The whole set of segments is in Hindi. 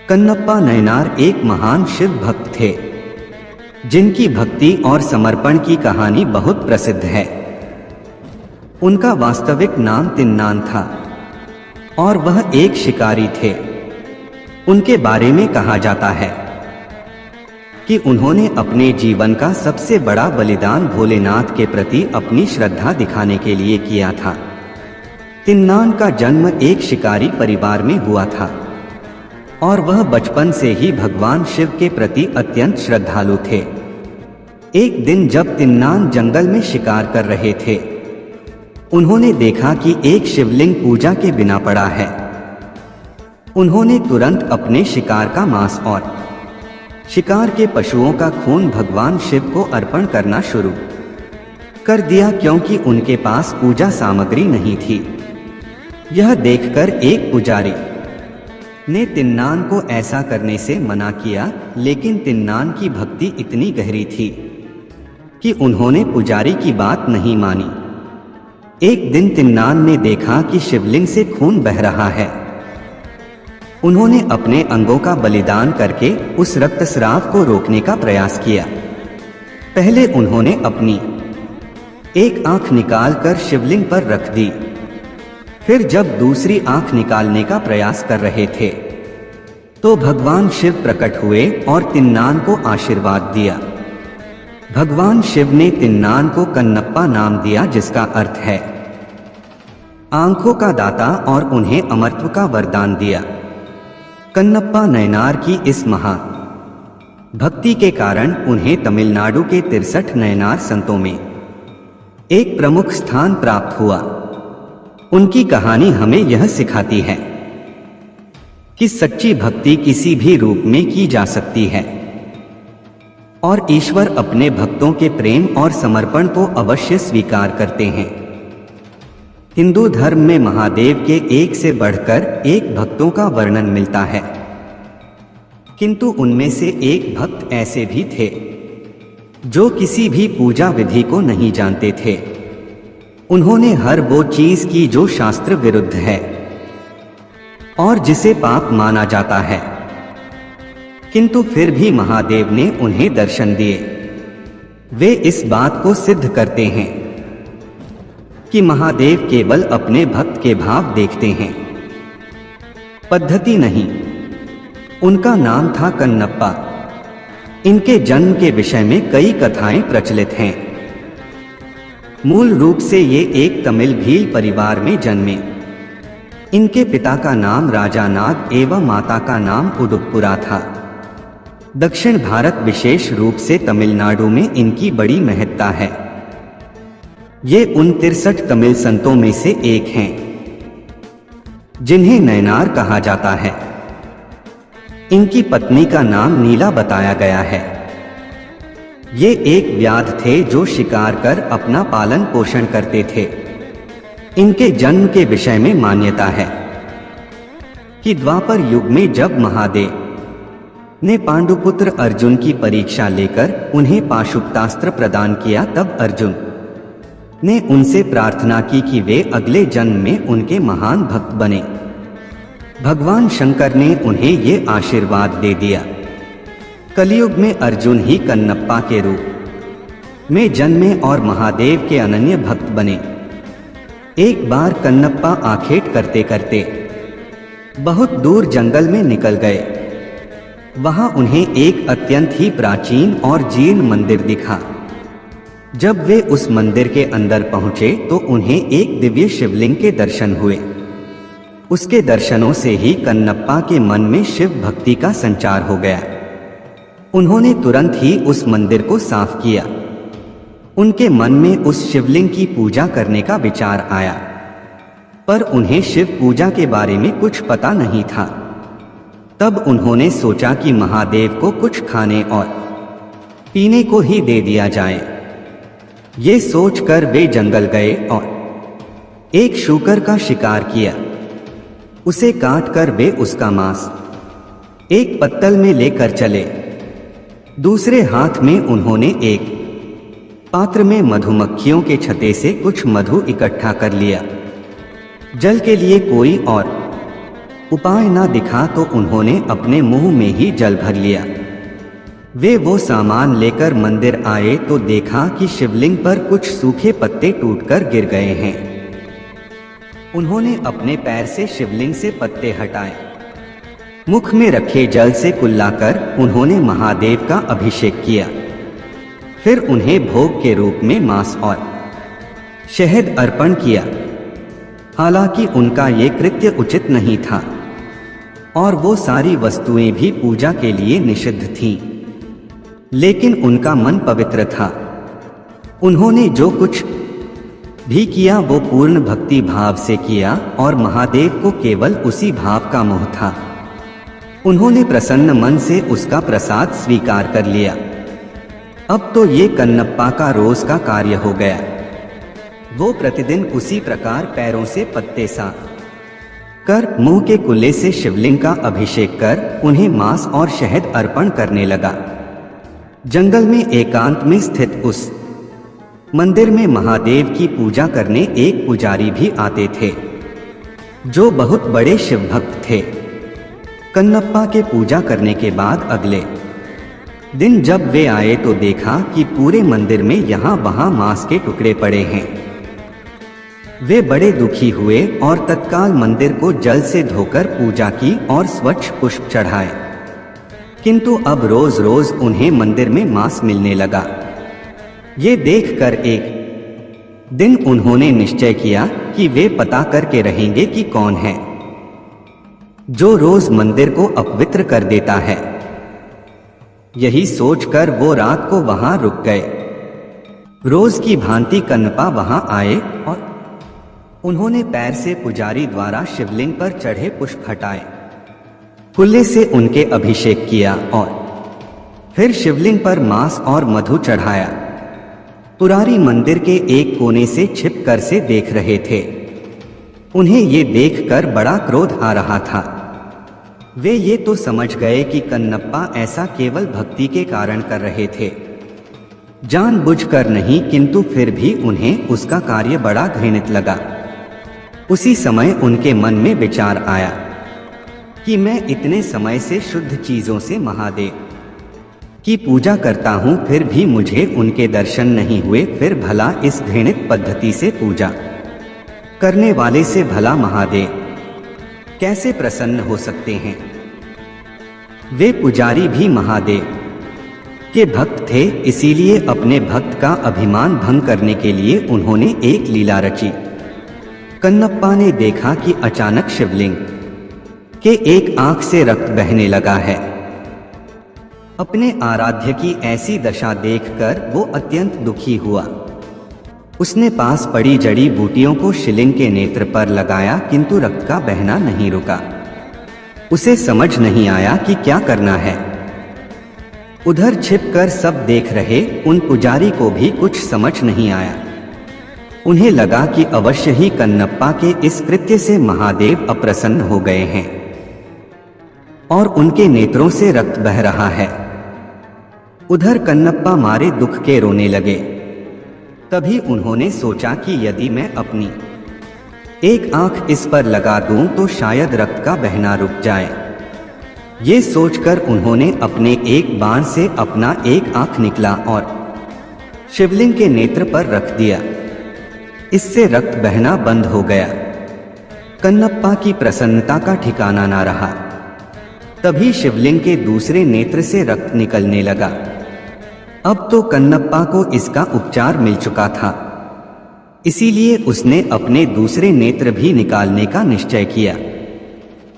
कन्नप्पा नयनार एक महान शिव भक्त थे, जिनकी भक्ति और समर्पण की कहानी बहुत प्रसिद्ध है। उनका वास्तविक नाम तिन्नान था और वह एक शिकारी थे। उनके बारे में कहा जाता है कि उन्होंने अपने जीवन का सबसे बड़ा बलिदान भोलेनाथ के प्रति अपनी श्रद्धा दिखाने के लिए किया था। तिन्नान का जन्म एक शिकारी परिवार में हुआ था और वह बचपन से ही भगवान शिव के प्रति अत्यंत श्रद्धालु थे। एक दिन जब तिन्नान जंगल में शिकार कर रहे थे, उन्होंने देखा कि एक शिवलिंग पूजा के बिना पड़ा है। उन्होंने तुरंत अपने शिकार का मांस और शिकार के पशुओं का खून भगवान शिव को अर्पण करना शुरू कर दिया, क्योंकि उनके पास पूजा सामग्री नहीं थी। यह देखकर एक पुजारी ने तिन्नान को ऐसा करने से मना किया, लेकिन तिन्नान की भक्ति इतनी गहरी थी कि उन्होंने पुजारी की बात नहीं मानी। एक दिन तिन्नान ने देखा कि शिवलिंग से खून बह रहा है। उन्होंने अपने अंगों का बलिदान करके उस रक्तस्राव को रोकने का प्रयास किया। पहले उन्होंने अपनी एक आंख निकालकर शिवलिंग पर रख दी। फिर जब दूसरी आंख निकालने का प्रयास कर रहे थे, तो भगवान शिव प्रकट हुए और तिन्नान को आशीर्वाद दिया। भगवान शिव ने तिन्नान को कन्नप्पा नाम दिया, जिसका अर्थ है आंखों का दाता, और उन्हें अमरत्व का वरदान दिया। कन्नप्पा नयनार की इस महान भक्ति के कारण उन्हें तमिलनाडु के 63 नयनार संतों में एक प्रमुख स्थान प्राप्त हुआ। उनकी कहानी हमें यह सिखाती है कि सच्ची भक्ति किसी भी रूप में की जा सकती है और ईश्वर अपने भक्तों के प्रेम और समर्पण को अवश्य स्वीकार करते हैं। हिंदू धर्म में महादेव के एक से बढ़कर एक भक्तों का वर्णन मिलता है, किंतु उनमें से एक भक्त ऐसे भी थे जो किसी भी पूजा विधि को नहीं जानते थे। उन्होंने हर वो चीज की जो शास्त्र विरुद्ध है और जिसे पाप माना जाता है, किंतु फिर भी महादेव ने उन्हें दर्शन दिए। वे इस बात को सिद्ध करते हैं कि महादेव केवल अपने भक्त के भाव देखते हैं, पद्धति नहीं। उनका नाम था कन्नप्पा। इनके जन्म के विषय में कई कथाएं प्रचलित हैं। मूल रूप से ये एक तमिल भील परिवार में जन्मे। इनके पिता का नाम राजा नाग एवं माता का नाम उडुप्पुरा था। दक्षिण भारत, विशेष रूप से तमिलनाडु में इनकी बड़ी महत्ता है। ये उन 63 तमिल संतों में से एक हैं जिन्हें नयनार कहा जाता है। इनकी पत्नी का नाम नीला बताया गया है। ये एक व्याध थे जो शिकार कर अपना पालन पोषण करते थे। इनके जन्म के विषय में मान्यता है कि द्वापर युग में जब महादेव ने पांडुपुत्र अर्जुन की परीक्षा लेकर उन्हें पाशुपतास्त्र प्रदान किया, तब अर्जुन ने उनसे प्रार्थना की कि वे अगले जन्म में उनके महान भक्त बने। भगवान शंकर ने उन्हें ये आशीर्वाद दे दिया। कलयुग में अर्जुन ही कन्नप्पा के रूप में जन्मे और महादेव के अनन्य भक्त बने। एक बार कन्नप्पा आखेट करते करते बहुत दूर जंगल में निकल गए। वहां उन्हें एक अत्यंत ही प्राचीन और जीर्ण मंदिर दिखा। जब वे उस मंदिर के अंदर पहुंचे तो उन्हें एक दिव्य शिवलिंग के दर्शन हुए। उसके दर्शनों से ही कन्नप्पा के मन में शिव भक्ति का संचार हो गया। उन्होंने तुरंत ही उस मंदिर को साफ किया। उनके मन में उस शिवलिंग की पूजा करने का विचार आया, पर उन्हें शिव पूजा के बारे में कुछ पता नहीं था। तब उन्होंने सोचा कि महादेव को कुछ खाने और पीने को ही दे दिया जाए। ये सोचकर वे जंगल गए और एक शूकर का शिकार किया। उसे काटकर वे उसका मांस एक पत्तल में लेकर चले। दूसरे हाथ में उन्होंने एक पात्र में मधुमक्खियों के छत्ते से कुछ मधु इकट्ठा कर लिया। जल के लिए कोई और उपाय ना दिखा तो उन्होंने अपने मुंह में ही जल भर लिया। वे वो सामान लेकर मंदिर आए तो देखा कि शिवलिंग पर कुछ सूखे पत्ते टूटकर गिर गए हैं। उन्होंने अपने पैर से शिवलिंग से पत्ते हटाए। मुख में रखे जल से कुल्लाकर उन्होंने महादेव का अभिषेक किया। फिर उन्हें भोग के रूप में मांस और शहद अर्पण किया। हालांकि उनका ये कृत्य उचित नहीं था और वो सारी वस्तुएं भी पूजा के लिए निषिद्ध थीं, लेकिन उनका मन पवित्र था। उन्होंने जो कुछ भी किया वो पूर्ण भक्ति भाव से किया और महादेव को केवल उसी भाव का मोह था। उन्होंने प्रसन्न मन से उसका प्रसाद स्वीकार कर लिया। अब तो ये कन्नप्पा का रोज का कार्य हो गया। वो प्रतिदिन उसी प्रकार पैरों से पत्ते साफ कर मुंह के कुल्ले से शिवलिंग का अभिषेक कर उन्हें मांस और शहद अर्पण करने लगा। जंगल में एकांत में स्थित उस मंदिर में महादेव की पूजा करने एक पुजारी भी आते थे, जो बहुत बड़े शिव भक्त थे। कन्नप्पा के पूजा करने के बाद अगले दिन जब वे आए तो देखा कि पूरे मंदिर में यहाँ वहाँ मांस के टुकड़े पड़े हैं। वे बड़े दुखी हुए और तत्काल मंदिर को जल से धोकर पूजा की और स्वच्छ पुष्प चढ़ाए। किंतु अब रोज रोज उन्हें मंदिर में मांस मिलने लगा। ये देखकर एक दिन उन्होंने निश्चय किया कि वे पता करके रहेंगे कि कौन है जो रोज मंदिर को अपवित्र कर देता है। यही सोचकर वो रात को वहां रुक गए। रोज की भांति कन्नप्पा वहां आए और उन्होंने पैर से पुजारी द्वारा शिवलिंग पर चढ़े पुष्प हटाए, कुल्ले से उनके अभिषेक किया और फिर शिवलिंग पर मांस और मधु चढ़ाया। पुजारी मंदिर के एक कोने से छिपकर से देख रहे थे। उन्हें ये देखकर बड़ा क्रोध आ रहा था। वे ये तो समझ गए कि कन्नप्पा ऐसा केवल भक्ति के कारण कर रहे थे, जानबूझकर नहीं, किंतु फिर भी उन्हें उसका कार्य बड़ा घृणित लगा। उसी समय उनके मन में विचार आया कि मैं इतने समय से शुद्ध चीजों से महादेव की पूजा करता हूँ, फिर भी मुझे उनके दर्शन नहीं हुए। फिर भला इस घृणित पद्धति से पूजा करने वाले से भला महादेव कैसे प्रसन्न हो सकते हैं। वे पुजारी भी महादेव के भक्त थे, इसीलिए अपने भक्त का अभिमान भंग करने के लिए उन्होंने एक लीला रची। कन्नप्पा ने देखा कि अचानक शिवलिंग के एक आंख से रक्त बहने लगा है। अपने आराध्य की ऐसी दशा देखकर वो अत्यंत दुखी हुआ। उसने पास पड़ी जड़ी बूटियों को शिवलिंग के नेत्र पर लगाया, किंतु रक्त का बहना नहीं रुका। उसे समझ नहीं आया कि क्या करना है। उधर छिपकर सब देख रहे उन पुजारी को भी कुछ समझ नहीं आया। उन्हें लगा कि अवश्य ही कन्नप्पा के इस कृत्य से महादेव अप्रसन्न हो गए हैं और उनके नेत्रों से रक्त बह रहा है। उधर कन्नप्पा मारे दुख के रोने लगे। तभी उन्होंने सोचा कि यदि मैं अपनी एक आंख इस पर लगा दूं तो शायद रक्त का बहना रुक जाए। ये सोचकर उन्होंने अपने एक बाण से अपना एक आंख निकला और शिवलिंग के नेत्र पर रख दिया। इससे रक्त बहना बंद हो गया। कन्नप्पा की प्रसन्नता का ठिकाना ना रहा। तभी शिवलिंग के दूसरे नेत्र से रक्त निकलने लगा। अब तो कन्नप्पा को इसका उपचार मिल चुका था, इसीलिए उसने अपने दूसरे नेत्र भी निकालने का निश्चय किया।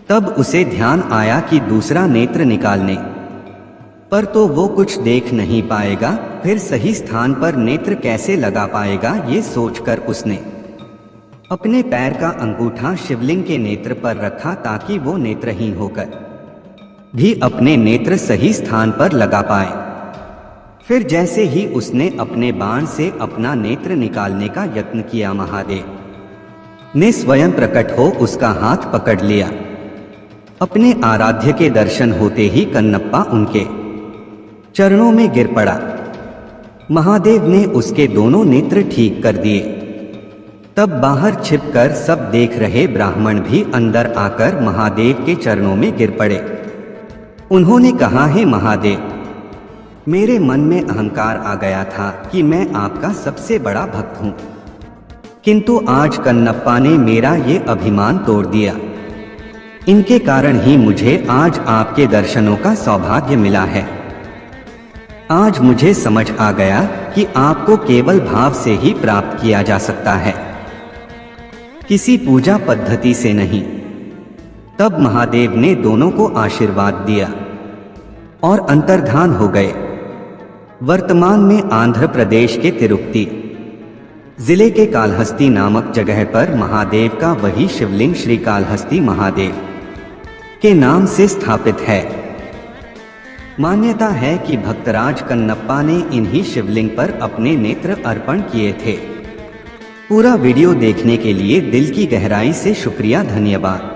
तब उसे ध्यान आया कि दूसरा नेत्र निकालने पर तो वो कुछ देख नहीं पाएगा, फिर सही स्थान पर नेत्र कैसे लगा पाएगा। ये सोचकर उसने अपने पैर का अंगूठा शिवलिंग के नेत्र पर रखा ताकि वो नेत्रहीन होकर भी अपने नेत्र सही स्थान पर लगा पाए। फिर जैसे ही उसने अपने बाण से अपना नेत्र निकालने का यत्न किया, महादेव ने स्वयं प्रकट हो उसका हाथ पकड़ लिया। अपने आराध्य के दर्शन होते ही कन्नप्पा उनके चरणों में गिर पड़ा। महादेव ने उसके दोनों नेत्र ठीक कर दिए। तब बाहर छिपकर सब देख रहे ब्राह्मण भी अंदर आकर महादेव के चरणों में गिर पड़े। उन्होंने कहा, हे महादेव, मेरे मन में अहंकार आ गया था कि मैं आपका सबसे बड़ा भक्त हूँ, किंतु आज कन्नप्पा ने मेरा ये अभिमान तोड़ दिया। इनके कारण ही मुझे आज आपके दर्शनों का सौभाग्य मिला है। आज मुझे समझ आ गया कि आपको केवल भाव से ही प्राप्त किया जा सकता है, किसी पूजा पद्धति से नहीं। तब महादेव ने दोनों को आशीर्वाद दिया और अंतर्धान हो गए। वर्तमान में आंध्र प्रदेश के तिरुपति जिले के कालहस्ती नामक जगह पर महादेव का वही शिवलिंग श्री कालहस्ती महादेव के नाम से स्थापित है। मान्यता है कि भक्तराज कन्नप्पा ने इन्हीं शिवलिंग पर अपने नेत्र अर्पण किए थे। पूरा वीडियो देखने के लिए दिल की गहराई से शुक्रिया, धन्यवाद।